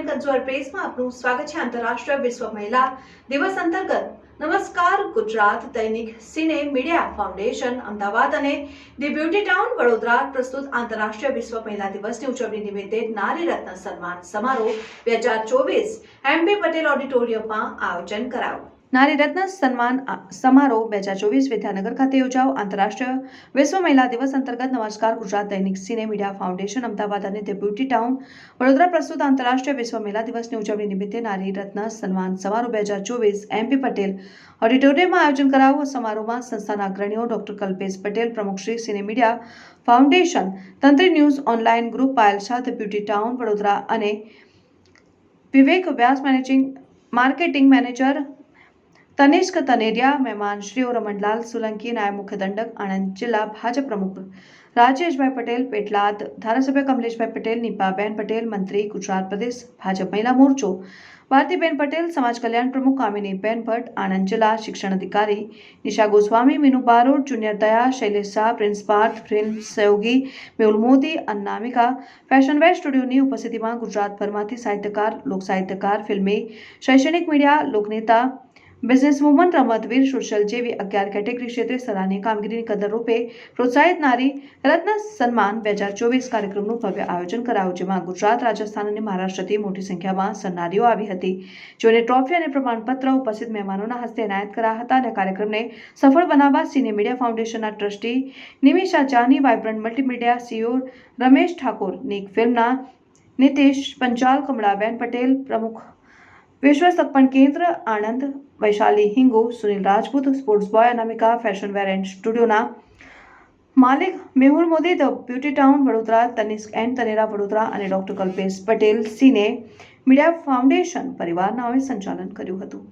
Indian consumer प्रेसમાં આપનું સ્વાગત છે। આંતરરાષ્ટ્રીય વિશ્વ મહિલા દિવસ અંતર્ગત નમસ્કાર ગુજરાત દૈનિક સિને મીડિયા ફાઉન્ડેશન અમદાવાદ અને ધી બ્યુટી ટાઉન વડોદરા પ્રસ્તુત આંતરરાષ્ટ્રીય વિશ્વ મહિલા દિવસની ઉજવણી નિમિત્તે નારી રત્ન સન્માન સમારોહ 2024 એમપી પટેલ ઓડિટોરિયમમાં આયોજન કરાયું। નારી રત્ન સન્માન સમારોહ 2024 વિદ્યાનગર ખાતે યોજાયો। આંતરરાષ્ટ્રીય વિશ્વ મહિલા દિવસ અંતર્ગત નમસ્કાર ગુજરાત દૈનિક સિને મીડિયા ફાઉન્ડેશન અમદાવાદ અને ધ બ્યુટી ટાઉન વડોદરા પ્રસ્તુત આંતરરાષ્ટ્રીય વિશ્વ મહિલા દિવસની ઉજવણી નિમિત્તે નારી રત્ન સન્માન સમારોહ 2024 એમપી પટેલ ઓડિટોરિયમમાં આયોજન કરાયું। સમારોહમાં સંસ્થાના અગ્રણીઓ ડોક્ટર કલ્પેશ પટેલ પ્રમુખ શ્રી સિને મીડિયા ફાઉન્ડેશન, તંત્રી news online group, Payal Shah, the beauty town Vadodara અને Vivek Vyas managing marketing manager, Tanishq Taneira, મહેમાન શ્રીઓ રમણલાલ સોલંકી, નાયબ મુખ્ય દંડક આણંદ જિલ્લા ભાજપ પ્રમુખ રાજેશભાઈ પટેલ પેટલાદ, ધારાસભ્ય કમલેશભાઈ પટેલ, નીપાબેન પટેલ, મંત્રી ગુજરાત પ્રદેશ ભાજપ મહિલા મોરચો ભારતીબેન પટેલ, સમાજ કલ્યાણ પ્રમુખ કામિનીબેન ભટ્ટ, આણંદ જિલ્લા શિક્ષણ અધિકારી નિશા ગોસ્વામી, મીનુ બારોટ, જુનિયર દયા, શૈલેષ શાહ, પ્રિન્સ પાર્થ, ફિલ્મ સહયોગી મેહુલ મોદી, અનામિકા, ફેશન વેર સ્ટુડિયોની ઉપસ્થિતિમાં ગુજરાતભરમાંથી સાહિત્યકાર, લોક સાહિત્યકાર, ફિલ્મી, શૈક્ષણિક મીડિયા, લોકનેતા, બિઝનેસ વુમન, રમતવીર, સોશિયલ જેવી 11 કેટેગરી ક્ષેત્રે સરાહનીય કામગીરીની કદર રૂપે પ્રોત્સાહિત નારી રત્ન સન્માન 2024 કાર્યક્રમનું ભવ્ય આયોજન કરાયું, જેમાં ગુજરાત, રાજસ્થાન અને મહારાષ્ટ્રથી મોટી સંખ્યામાં સન્નારીઓ આવી હતી, જેઓને ટ્રોફી અને પ્રમાણપત્ર ઉપસ્થિત મહેમાનોના હસ્તે એનાયત કરાયા હતા। અને કાર્યક્રમને સફળ બનાવવા સિને મીડિયા ફાઉન્ડેશનના trustee Nimisha Jani, vibrant multimedia CEO Ramesh Thakor, Nick ફિલ્મના નીતિશ પંચાલ, કમળાબેન પટેલ પ્રમુખ Vishwa Sapan Kendra Anand, Vaishali Hingu, Sunil Rajput, sports boy Anamika, fashion wear and સ્ટુડિયોના માલિક Mehul Modi, the beauty town Vadodara, Tanishq and Taneira Vadodara અને doctor Kalpesh Patel cine media foundation પરિવારના સંચાલન કર્યું હતું।